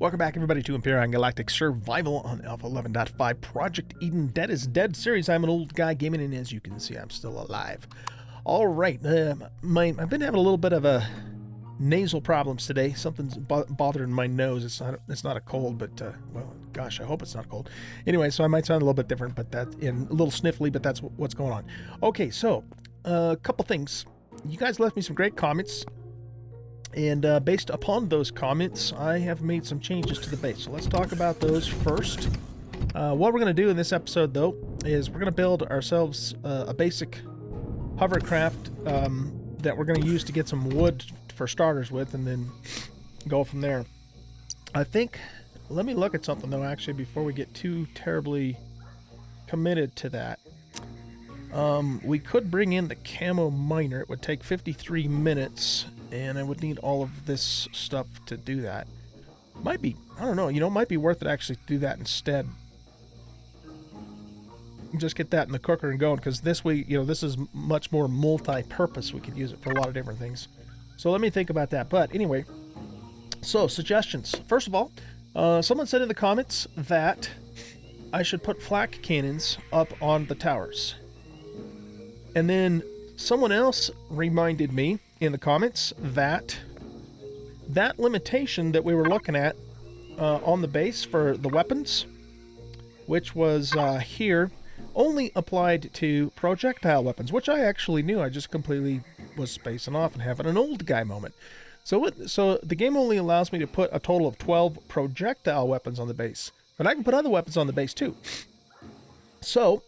Welcome back, everybody, to Empyrion Galactic Survival on Alpha 11.5 Project Eden Dead is Dead series. I'm an old guy gaming, and as you can see, I'm still alive. All right, I've been having a little bit of a nasal problems today. Something's bothering my nose. It's not a cold, but well, gosh, I hope it's not cold. Anyway, so I might sound a little bit different, but a little sniffly, but that's what's going on. Okay, so a couple things. You guys left me some great comments. And based upon those comments, I have made some changes to the base. So let's talk about those first. What we're going to do in this episode, though, is we're going to build ourselves a basic hovercraft that we're going to use to get some wood for starters with, and then go from there. I think, let me look at something, though, actually, before we get too terribly committed to that. We could bring in the camo miner. It would take 53 minutes. And I would need all of this stuff to do that. Might be, I don't know, it might be worth it actually to do that instead. Just get that in the cooker and going, because this is much more multi-purpose. We could use it for a lot of different things. So let me think about that. But anyway, so suggestions. First of all, someone said in the comments that I should put flak cannons up on the towers. And then someone else reminded me in the comments that limitation that we were looking at on the base for the weapons, which was here, only applied to projectile weapons, which I actually knew. I just completely was spacing off and having an old guy moment. So the game only allows me to put a total of 12 projectile weapons on the base, but I can put other weapons on the base too. So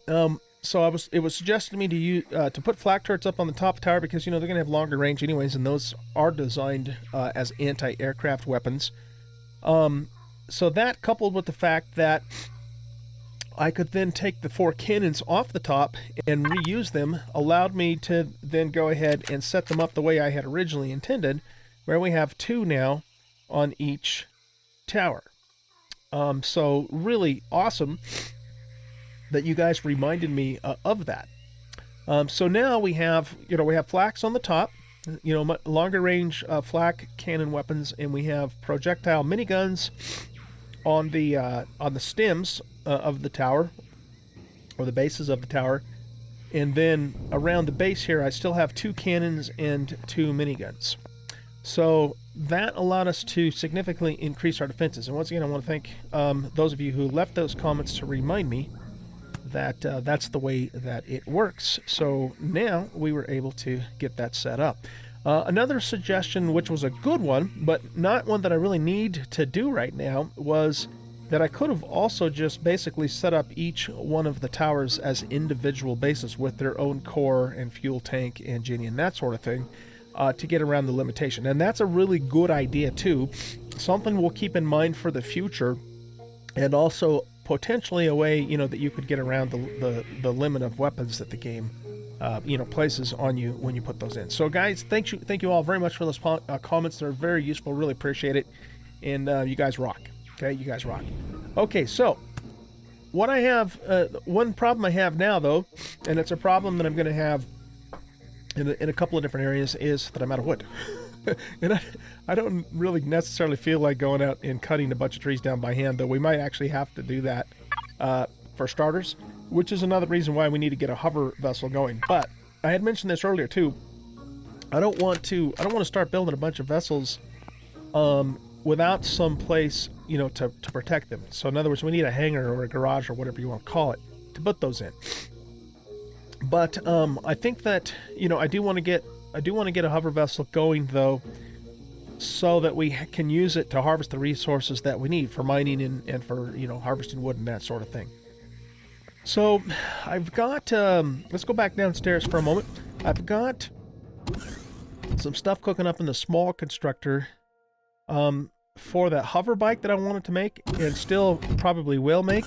it was suggested to me to use to put flak turrets up on the top tower, because they're going to have longer range anyways, and those are designed as anti-aircraft weapons. So that, coupled with the fact that I could then take the 4 cannons off the top and reuse them, allowed me to then go ahead and set them up the way I had originally intended, where we have 2 now on each tower. So really awesome that you guys reminded me of that. So now we have flaks on the top, longer range flak cannon weapons, and we have projectile miniguns on the stems of the tower, or the bases of the tower, and then around the base here I still have 2 cannons and 2 miniguns. So that allowed us to significantly increase our defenses. And once again, I want to thank those of you who left those comments to remind me that that's the way that it works. So now we were able to get that set up. Another suggestion, which was a good one, but not one that I really need to do right now, was that I could have also just basically set up each one of the towers as individual bases with their own core and fuel tank and genie and that sort of thing, to get around the limitation. And that's a really good idea too. Something we'll keep in mind for the future, and also potentially a way that you could get around the limit of weapons that the game places on you when you put those in. So guys, thank you all very much for those comments. They're very useful. Really appreciate it. And you guys rock. Okay, you guys rock. Okay, so what I have, one problem I have now though, and it's a problem that I'm going to have in a couple of different areas, is that I'm out of wood. And I don't really necessarily feel like going out and cutting a bunch of trees down by hand, though we might actually have to do that for starters, which is another reason why we need to get a hover vessel going. But I had mentioned this earlier too. I don't want to start building a bunch of vessels without some place to protect them. So in other words, we need a hangar or a garage or whatever you want to call it to put those in. But I think that I do want to get a hover vessel going, though, so that we can use it to harvest the resources that we need for mining and for harvesting wood and that sort of thing. So I've got let's go back downstairs for a moment. I've got some stuff cooking up in the small constructor for that hover bike that I wanted to make, and still probably will make.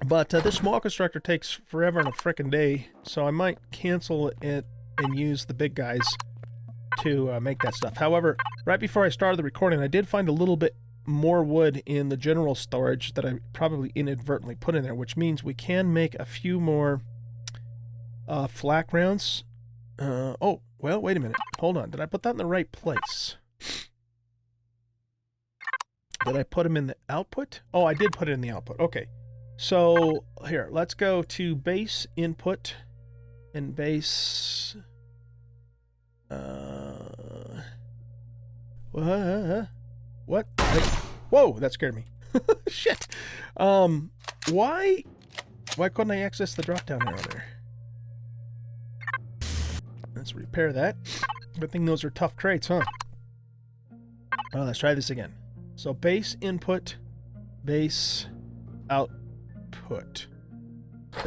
But this small constructor takes forever and a frickin' day, so I might cancel it and use the big guys to make that stuff. However, right before I started the recording, I did find a little bit more wood in the general storage that I probably inadvertently put in there, which means we can make a few more flak rounds. Oh, well, wait a minute. Hold on. Did I put that in the right place? Did I put them in the output? Oh, I did put it in the output. Okay. So here, let's go to base input and base. What? Whoa, that scared me. Shit. Why couldn't I access the drop down arrow there? Let's repair that. Good thing those are tough crates, huh? Oh, let's try this again. So base input, base output.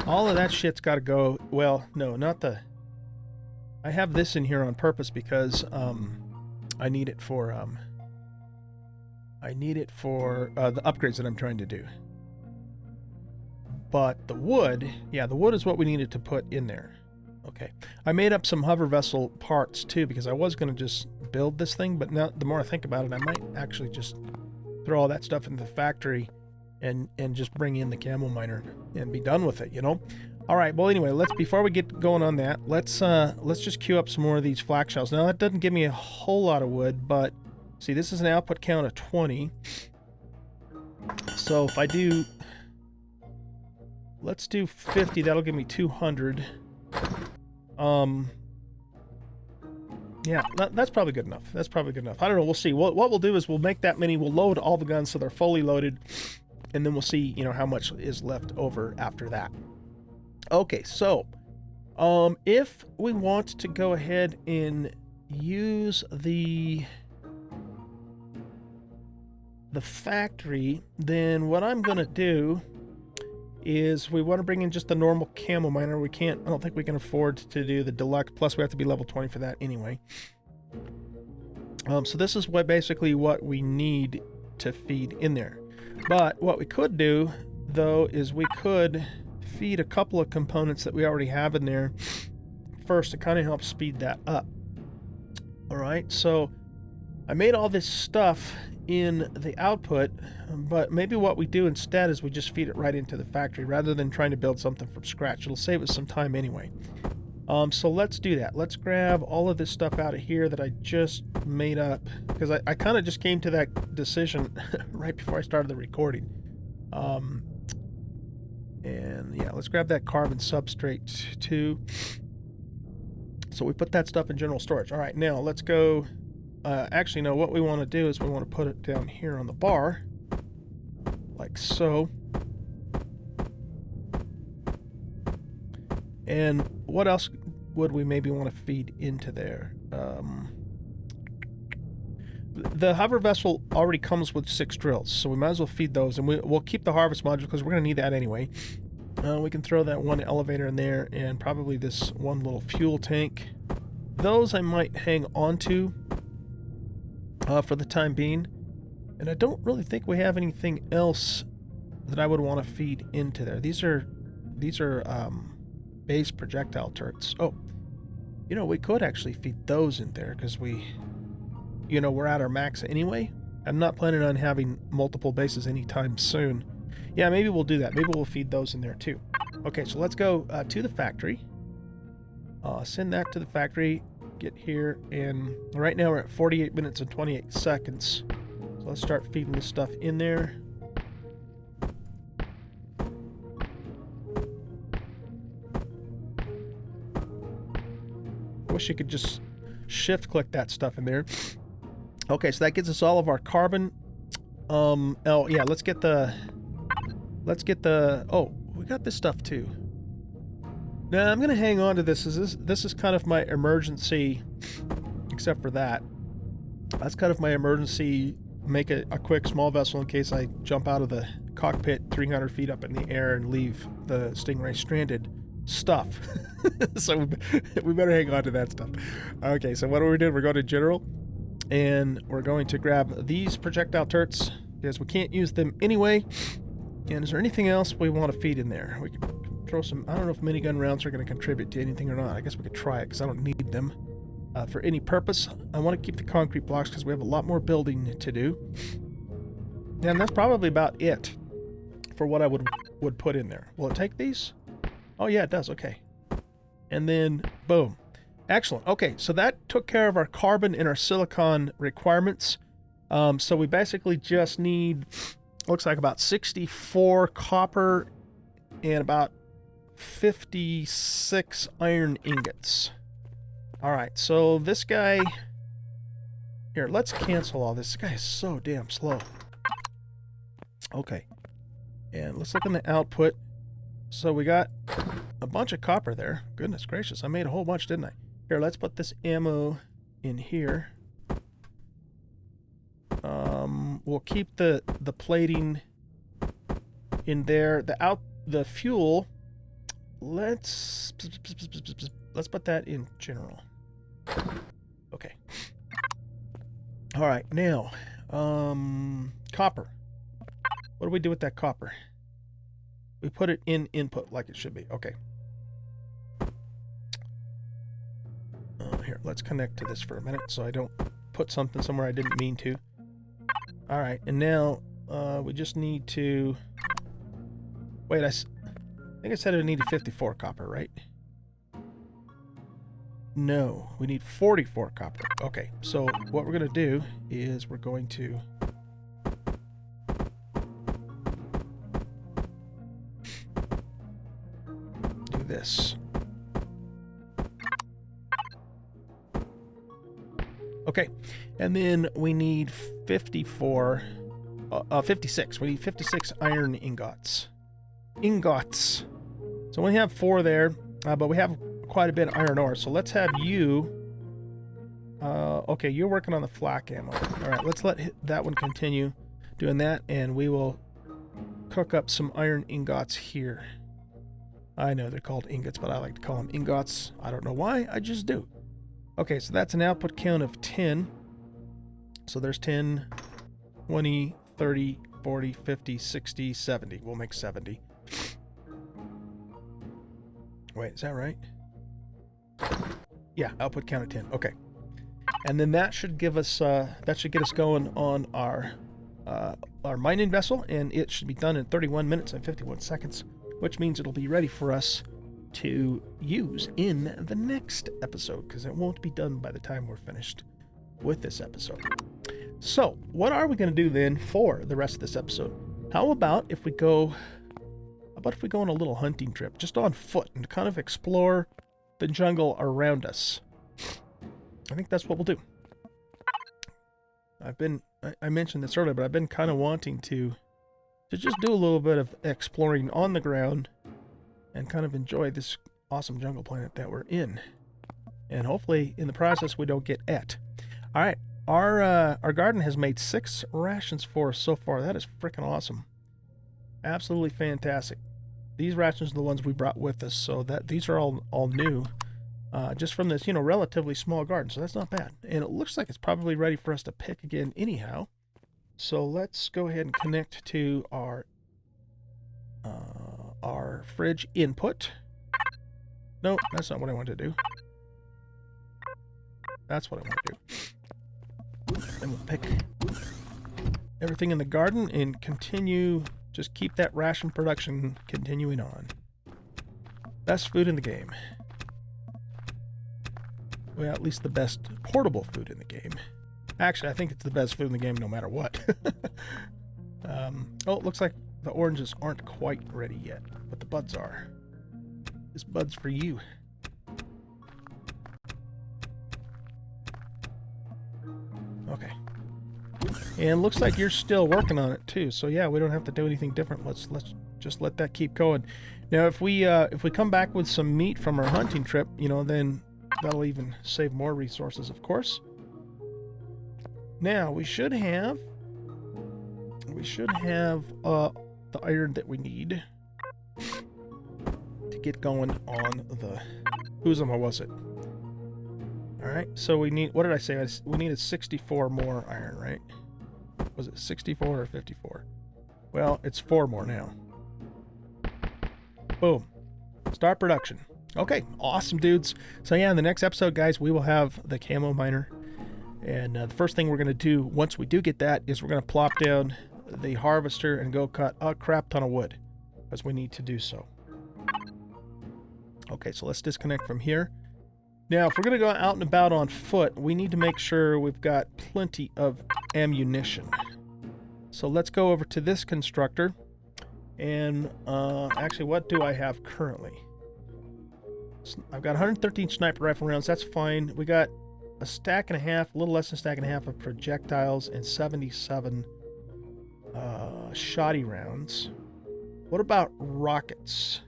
All of that shit's got to go. Well, no, not the. I have this in here on purpose because I need it for the upgrades that I'm trying to do. But the wood, yeah, the wood is what we needed to put in there. Okay, I made up some hover vessel parts too because I was going to just build this thing, but now the more I think about it, I might actually just throw all that stuff into the factory and just bring in the camel miner and be done with it, you know? All right, well anyway, before we get going on that, let's just queue up some more of these flak shells. Now that doesn't give me a whole lot of wood, but see, this is an output count of 20. So if I do, let's do 50, that'll give me 200. Yeah, that's probably good enough. That's probably good enough. I don't know, we'll see. What we'll do is we'll make that many, we'll load all the guns so they're fully loaded, and then we'll see, you know, how much is left over after that. Okay, so if we want to go ahead and use the factory, then what I'm gonna do is we want to bring in just the normal camel miner. I don't think we can afford to do the deluxe, plus we have to be level 20 for that anyway. So this is basically what we need to feed in there. But what we could do, though, is we could feed a couple of components that we already have in there first to kind of help speed that up. Alright, so I made all this stuff in the output, but maybe what we do instead is we just feed it right into the factory rather than trying to build something from scratch. It'll save us some time anyway. So let's do that. Let's grab all of this stuff out of here that I just made up, because I kind of just came to that decision right before I started the recording. And yeah, let's grab that carbon substrate too. So we put that stuff in general storage. All right, now let's go. Actually, no, what we want to do is we want to put it down here on the bar, like so. And what else would we maybe want to feed into there? The hover vessel already comes with 6 drills, so we might as well feed those, and we'll keep the harvest module because we're going to need that anyway. We can throw that one elevator in there and probably this one little fuel tank. Those I might hang on to for the time being, and I don't really think we have anything else that I would want to feed into there. These are base projectile turrets. Oh, you know, we could actually feed those in there because we're at our max anyway. I'm not planning on having multiple bases anytime soon. Yeah, maybe we'll do that. Maybe we'll feed those in there too. Okay, so let's go to the factory. Send that to the factory. Get here, and right now we're at 48 minutes and 28 seconds. So let's start feeding this stuff in there. Wish you could just shift click that stuff in there. Okay, so that gets us all of our carbon. Oh yeah, let's get the oh, we got this stuff too. Now I'm gonna hang on to this. This is kind of my emergency, except for that. That's kind of my emergency, make a quick small vessel in case I jump out of the cockpit 300 feet up in the air and leave the Stingray stranded stuff. So we better hang on to that stuff. Okay, so what are we doing? We're going to general, and we're going to grab these projectile turrets because we can't use them anyway. And is there anything else we want to feed in there? We can throw some, I don't know if minigun rounds are going to contribute to anything or not. I guess we could try it because I don't need them for any purpose. I want to keep the concrete blocks because we have a lot more building to do. And that's probably about it for what I would put in there. Will it take these? Oh yeah, it does. Okay. And then boom. Excellent. Okay, so that took care of our carbon and our silicon requirements. So we basically just need, looks like about 64 copper and about 56 iron ingots. All right, so this guy, here, let's cancel all this. This guy is so damn slow. Okay, and let's look in the output. So we got a bunch of copper there. Goodness gracious, I made a whole bunch, didn't I? Here, let's put this ammo in here. We'll keep the plating in there. The fuel, let's put that in general. Okay. All right, now, copper. What do we do with that copper? We put it in input like it should be. Okay. Here, let's connect to this for a minute so I don't put something somewhere I didn't mean to. All right, and now we just need to... Wait, I think I said I needed 54 copper, right? No, we need 44 copper. Okay, so what we're going to do is we're going to... do this. Okay, and then we need 56. We need 56 iron ingots. So we have 4 there, but we have quite a bit of iron ore. So let's have you... okay, you're working on the flak ammo. All right, let's let that one continue doing that, and we will cook up some iron ingots here. I know they're called ingots, but I like to call them ingots. I don't know why, I just do. Okay, so that's an output count of 10. So there's 10, 20, 30, 40, 50, 60, 70. We'll make 70. Wait, is that right? Yeah, output count of 10. Okay. And then that should give us that should get us going on our mining vessel, and it should be done in 31 minutes and 51 seconds, which means it'll be ready for us to use in the next episode, because it won't be done by the time we're finished with this episode. So, what are we going to do then for the rest of this episode? How about if we go on a little hunting trip, just on foot, and kind of explore the jungle around us? I think that's what we'll do. I mentioned this earlier, but I've been kind of wanting to just do a little bit of exploring on the ground and kind of enjoy this awesome jungle planet that we're in. And hopefully, in the process, we don't get et. All right, our garden has made 6 rations for us so far. That is freaking awesome. Absolutely fantastic. These rations are the ones we brought with us, so that these are all new, just from this, relatively small garden. So that's not bad. And it looks like it's probably ready for us to pick again anyhow. So let's go ahead and connect to our fridge input. No, that's not what I want to do. That's what I want to do. Then we'll pick everything in the garden and continue, just keep that ration production continuing on. Best food in the game. Well, at least the best portable food in the game. Actually, I think it's the best food in the game no matter what. Oh, it looks like the oranges aren't quite ready yet, but the buds are. This bud's for you. Okay. And looks like you're still working on it too. So yeah, we don't have to do anything different. Let's just let that keep going. Now, if we come back with some meat from our hunting trip, then that'll even save more resources, of course. Now we should have the iron that we need to get going on the... Whose was it? Alright, so we need... What did I say? We needed 64 more iron, right? Was it 64 or 54? Well, it's 4 more now. Boom. Start production. Okay, awesome, dudes. So yeah, in the next episode, guys, we will have the camo miner. And the first thing we're going to do, once we do get that, is we're going to plop down the harvester and go cut a crap ton of wood, as we need to do so. Okay, so let's disconnect from here. Now, if we're going to go out and about on foot, we need to make sure we've got plenty of ammunition. So let's go over to this constructor. And actually, what do I have currently? I've got 113 sniper rifle rounds. That's fine. We got a stack and a half, a little less than a stack and a half of projectiles, and 77 shoddy rounds. What about rockets?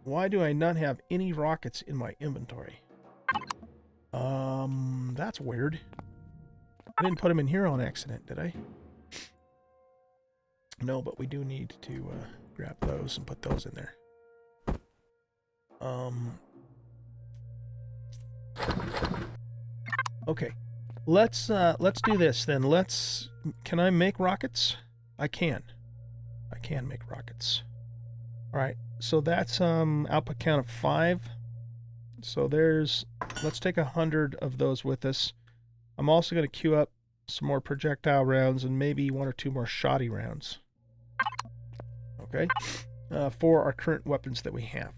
Why do I not have any rockets in my inventory? That's weird. I didn't put them in here on accident, did I? No, but we do need to grab those and put those in there. Okay. Let's do this then. Can I make rockets? I can make rockets. All right. So that's output count of 5. So let's take 100 of those with us. I'm also going to queue up some more projectile rounds and maybe 1 or 2 more shoddy rounds. Okay, for our current weapons that we have.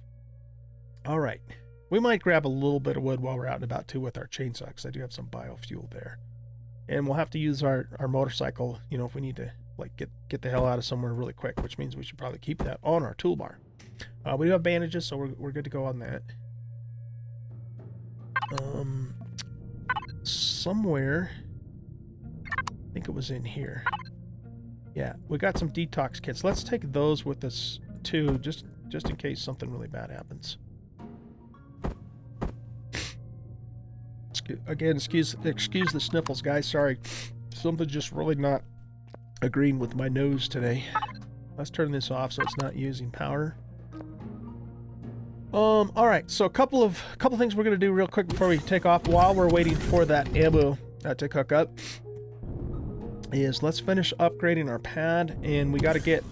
All right, we might grab a little bit of wood while we're out and about too with our chainsaw, because I do have some biofuel there, and we'll have to use our motorcycle, you know, if we need to like get the hell out of somewhere really quick, which means we should probably keep that on our toolbar. We do have bandages, so we're good to go on that. Somewhere, I think it was in here. Yeah, we got some detox kits. Let's take those with us too, just in case something really bad happens. Again, excuse the sniffles, guys. Sorry, something just really not agreeing with my nose today. Let's turn this off so it's not using power. All right. So a couple things we're gonna do real quick before we take off, while we're waiting for that ammo to cook up. Is let's finish upgrading our pad, and we got to get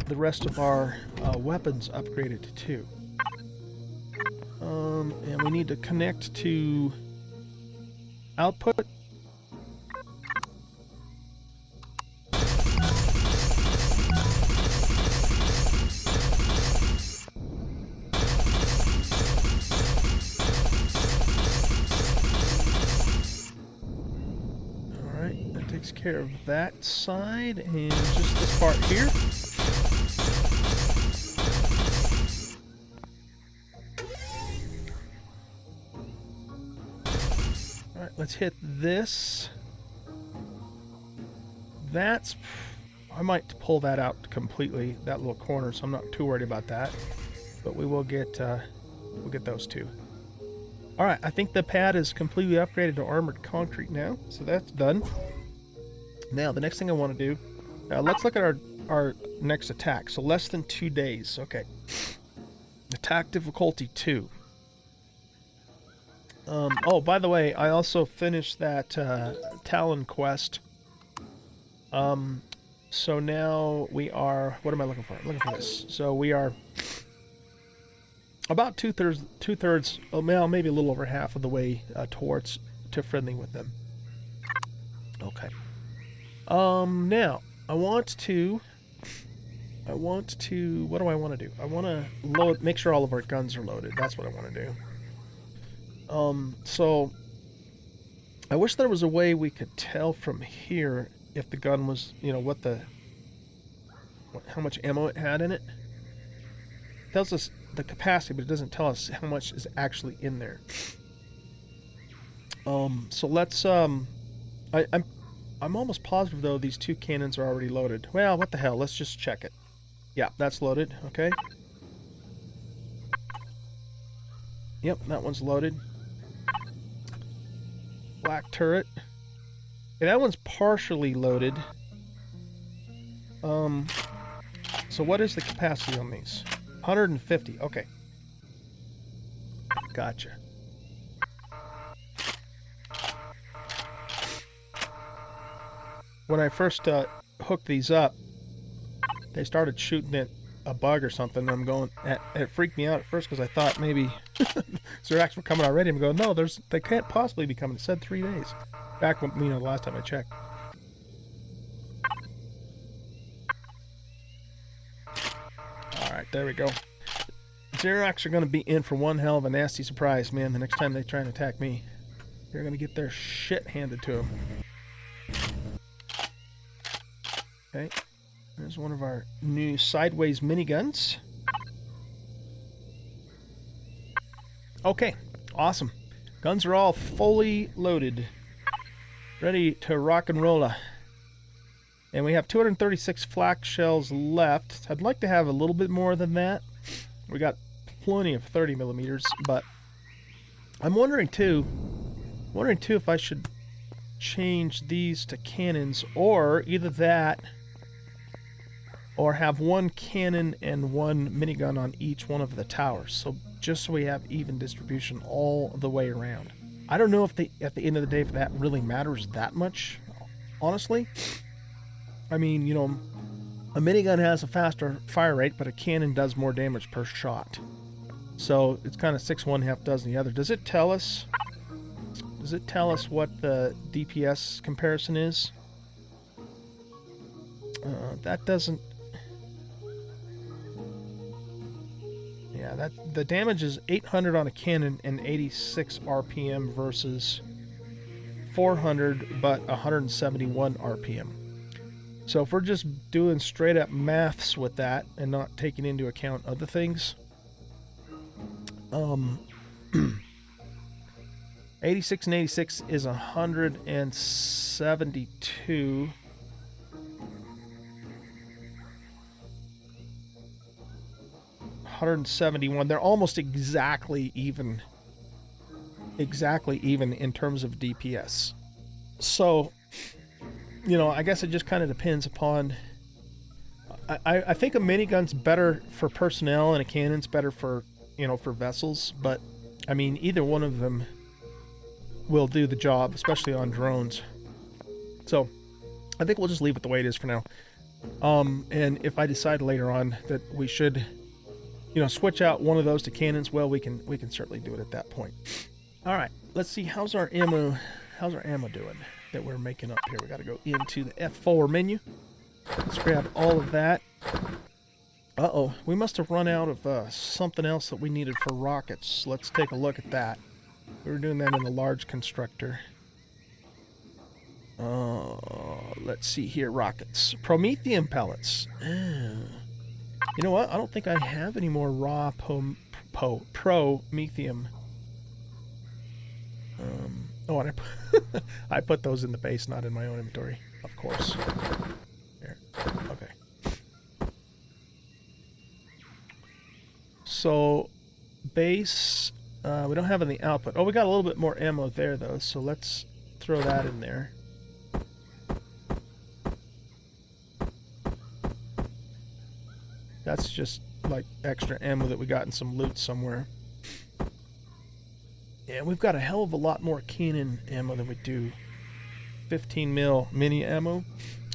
the rest of our weapons upgraded too. And we need to connect to output. Care of that side, and just this part here. All right, let's hit this. I might pull that out completely, that little corner, so I'm not too worried about that. But we will get we'll get those two. All right, I think the pad is completely upgraded to armored concrete now, so that's done. Now, the next thing I want to do, let's look at our next attack. So less than 2 days. Okay. Attack difficulty 2. Oh, by the way, I also finished that Talon quest. So now we are, what am I looking for? I'm looking for this. So we are about two-thirds, well, maybe a little over half of the way to friendly with them. Okay. Now, I want to, what do I want to do? I want to make sure all of our guns are loaded. That's what I want to do. So, I wish there was a way we could tell from here if the gun was, you know, how much ammo it had in it. It tells us the capacity, but it doesn't tell us how much is actually in there. So let's, I'm almost positive, though, these 2 cannons are already loaded. Well, what the hell? Let's just check it. Yeah, that's loaded. Okay. Yep, that one's loaded. Black turret. Okay, that one's partially loaded. So what is the capacity on these? 150. Okay. Gotcha. When I first hooked these up, they started shooting at a bug or something. I'm going, it freaked me out at first because I thought maybe Zerax were coming already. I'm going, no, they can't possibly be coming. It said 3 days. Back when, you know, the last time I checked. Alright, there we go. Xerox are going to be in for one hell of a nasty surprise, man, the next time they try and attack me. They're gonna get their shit handed to them. Okay, there's one of our new sideways miniguns. Okay, awesome. Guns are all fully loaded. Ready to rock and roll. And we have 236 flak shells left. I'd like to have a little bit more than that. We got plenty of 30 millimeters, but I'm wondering too if I should change these to cannons, or either that, or have one cannon and one minigun on each one of the towers. So just so we have even distribution all the way around. I don't know if at the end of the day if that really matters that much, honestly. I mean, you know, a minigun has a faster fire rate, but a cannon does more damage per shot. So it's kind of 6 one, half dozen the other. Does it tell us what the DPS comparison is? That doesn't. Yeah, the damage is 800 on a cannon and 86 RPM versus 400 but 171 RPM. So if we're just doing straight up maths with that and not taking into account other things, 86 and 86 is 172. 171. They're almost exactly even in terms of DPS. So, you know, I guess it just kind of depends upon. I think a minigun's better for personnel and a cannon's better for, you know, for vessels, but I mean either one of them will do the job, especially on drones. So I think we'll just leave it the way it is for now. And if I decide later on that we should, you know, switch out one of those to cannons, well, we can certainly do it at that point. All right, let's see, how's our ammo doing that we're making up here? We got to go into the F4 menu. Let's grab all of that. Uh-oh, we must have run out of something else that we needed for rockets. Let's take a look at that. We were doing that in the large constructor. Let's see here, rockets. Promethium pellets. Oh. You know what? I don't think I have any more raw promethium. Oh, and I put those in the base, not in my own inventory, of course. There. Okay. So, base, we don't have any output. Oh, we got a little bit more ammo there, though, so let's throw that in there. That's just like extra ammo that we got in some loot somewhere. Yeah, we've got a hell of a lot more cannon ammo than we do 15 mil mini ammo.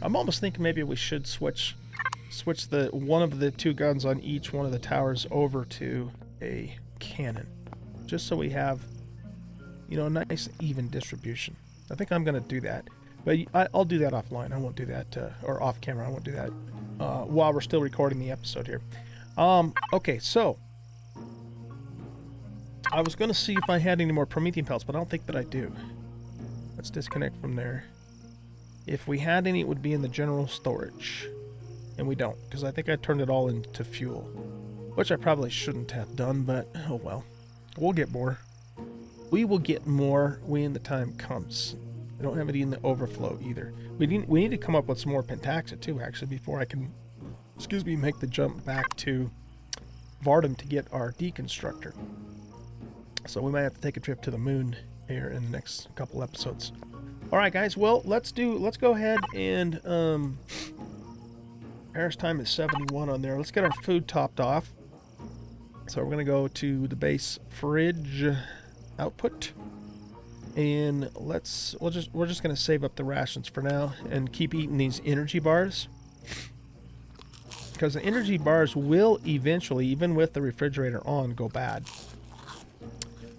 I'm almost thinking maybe we should switch the one of the two guns on each one of the towers over to a cannon, just so we have, you know, a nice even distribution. I think I'm going to do that, but I'll do that offline. I won't do that, or off camera. I won't do that while we're still recording the episode here. Okay, so I was going to see if I had any more Promethean pellets, but I don't think that I do. Let's disconnect from there. If we had any, it would be in the general storage. And we don't, because I think I turned it all into fuel. Which I probably shouldn't have done, but oh well. We'll get more. We will get more when the time comes. I don't have any in the overflow either. We need to come up with some more pentaxa too, actually, before I can, make the jump back to Vardum to get our deconstructor. So we might have to take a trip to the moon here in the next couple episodes. All right, guys. Well, let's go ahead and Paris time is 71 on there. Let's get our food topped off. So we're gonna go to the base fridge output, and we're just gonna save up the rations for now and keep eating these energy bars, because the energy bars will eventually, even with the refrigerator on, go bad.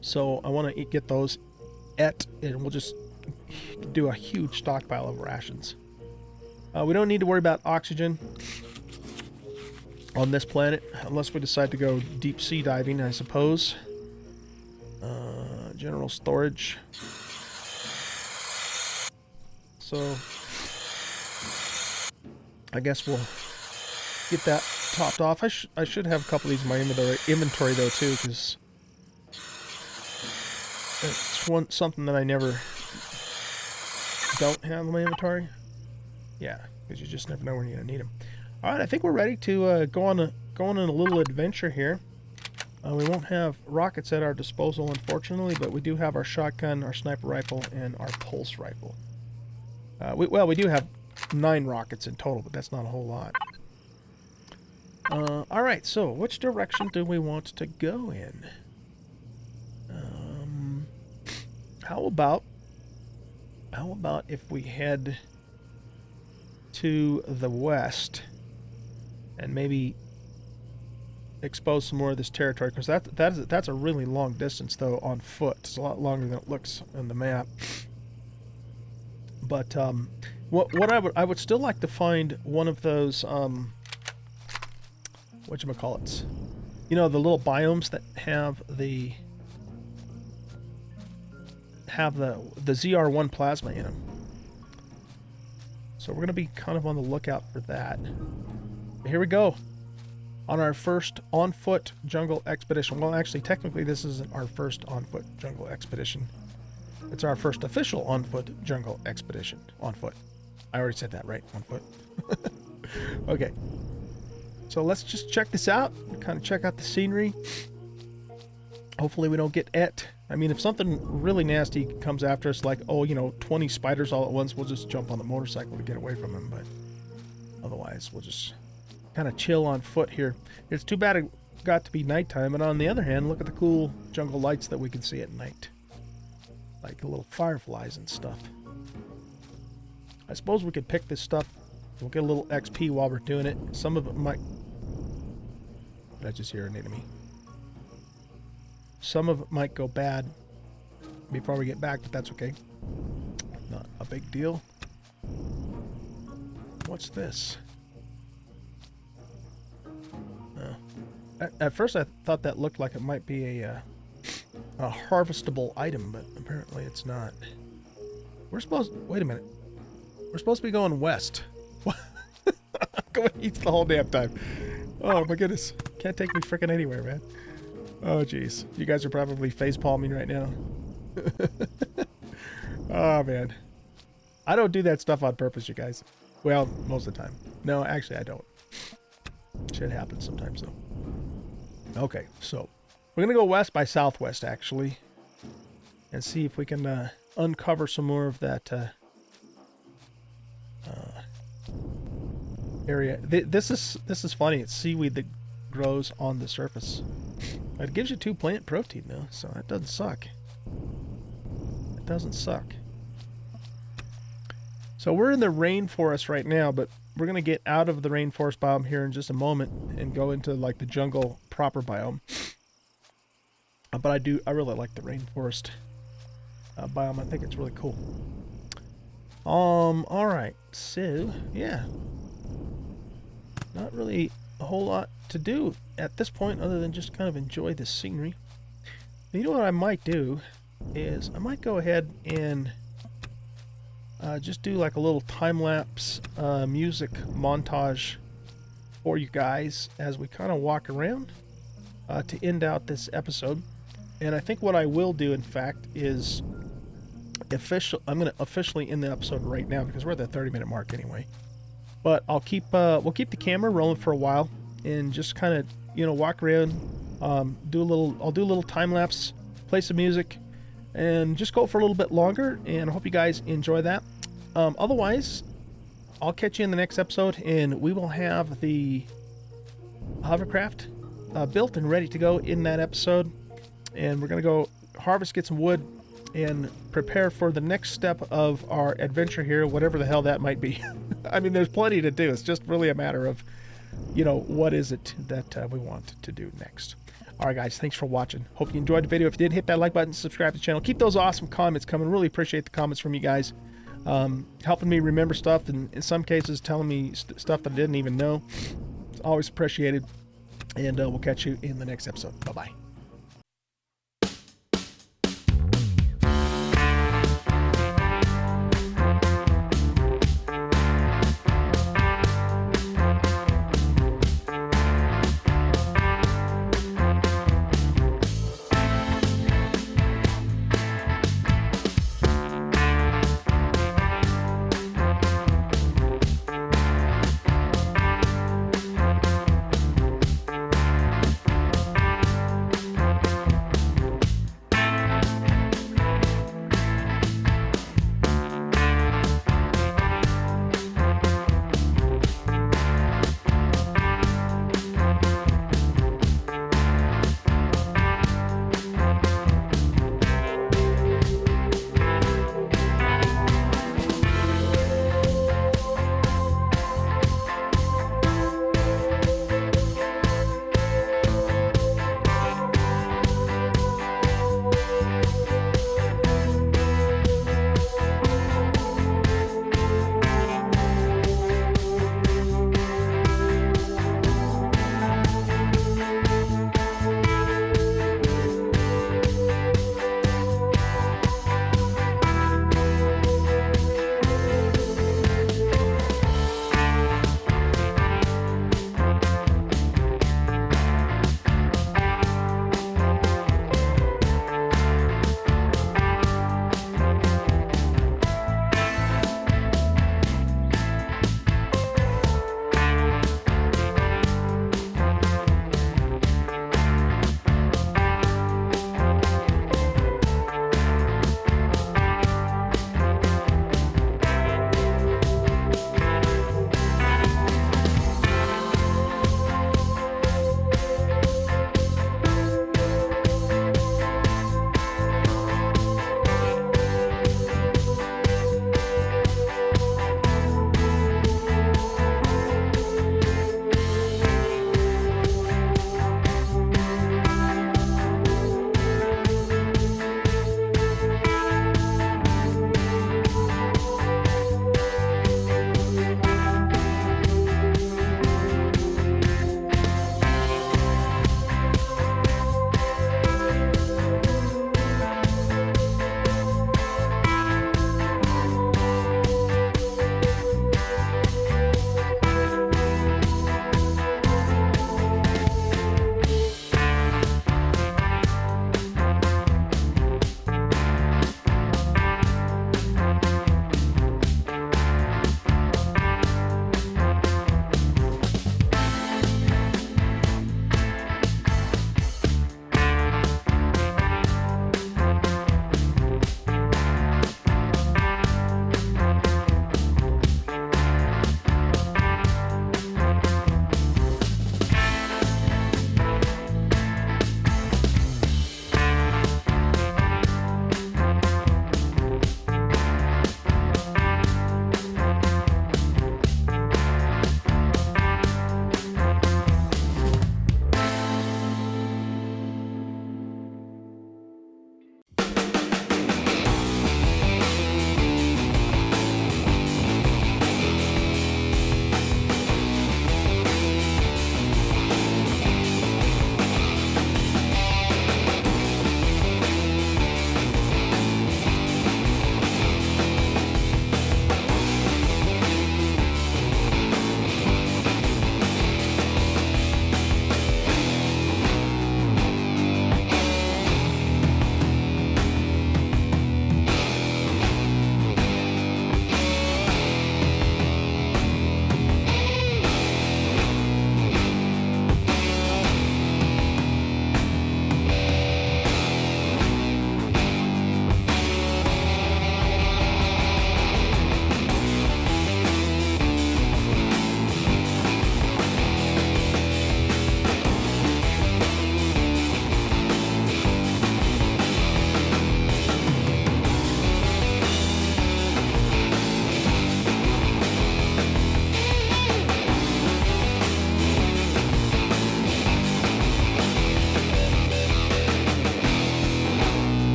So I want to get those and we'll just do a huge stockpile of rations. We don't need to worry about oxygen on this planet unless we decide to go deep sea diving, I suppose. General storage. So I guess we'll get that topped off. I should have a couple of these in my inventory though too, because it's something that I never don't have in my inventory. Yeah, because you just never know when you're gonna need them. All right, I think we're ready to go on a little adventure here. We won't have rockets at our disposal, unfortunately, but we do have our shotgun, our sniper rifle, and our pulse rifle. We do have 9 rockets in total, but that's not a whole lot. All right, so which direction do we want to go in? How about if we head to the west and maybe expose some more of this territory, because that's a really long distance though on foot. It's a lot longer than it looks on the map. But what I would still like to find one of those whatchamacallits, you know, the little biomes that have the ZR1 plasma in them. So we're going to be kind of on the lookout for that. But here we go on our first on-foot jungle expedition. Well, actually, technically, this isn't our first on-foot jungle expedition. It's our first official on-foot jungle expedition. On foot. I already said that, right? On foot. Okay. So let's just check this out. Kind of check out the scenery. Hopefully we don't get et. I mean, if something really nasty comes after us, like, oh, you know, 20 spiders all at once, we'll just jump on the motorcycle to get away from them. But otherwise, we'll just kind of chill on foot here. It's too bad it got to be nighttime. And on the other hand, look at the cool jungle lights that we can see at night. Like the little fireflies and stuff. I suppose we could pick this stuff. We'll get a little XP while we're doing it. Some of it might... Did I just hear an enemy? Some of it might go bad before we get back, but that's okay. Not a big deal. What's this? At first I thought that looked like it might be a harvestable item, but apparently it's not. Wait a minute. We're supposed to be going west. What? I'm going east the whole damn time. Oh my goodness. Can't take me freaking anywhere, man. Oh jeez. You guys are probably facepalming right now. Oh man. I don't do that stuff on purpose, you guys. Well, most of the time. No, actually I don't. Shit happens sometimes though. Okay, so we're going to go west by southwest, actually, and see if we can uncover some more of that area. This is funny. It's seaweed that grows on the surface. It gives you 2 plant protein, though, so that doesn't suck. It doesn't suck. So we're in the rainforest right now, but we're going to get out of the rainforest biome here in just a moment and go into, like, the jungle proper biome. But I really like the rainforest biome. I think it's really cool. Alright, so, yeah. Not really a whole lot to do at this point other than just kind of enjoy the scenery. And you know what I might do is I might go ahead and just do like a little time-lapse music montage for you guys as we kind of walk around to end out this episode. And I think what I will do, in fact, is I'm going to officially end the episode right now because we're at the 30-minute mark anyway. But we'll keep the camera rolling for a while and just kind of, you know, walk around, I'll do a little time lapse, play some music, and just go for a little bit longer. And I hope you guys enjoy that. Otherwise, I'll catch you in the next episode, and we will have the hovercraft built and ready to go in that episode. And we're going to go harvest, get some wood, and prepare for the next step of our adventure here, whatever the hell that might be. I mean, there's plenty to do. It's just really a matter of, you know, what is it that we want to do next. All right, guys, thanks for watching. Hope you enjoyed the video. If you did, hit that like button, subscribe to the channel. Keep those awesome comments coming. Really appreciate the comments from you guys. Helping me remember stuff, and in some cases telling me stuff that I didn't even know. It's always appreciated. And we'll catch you in the next episode. Bye-bye.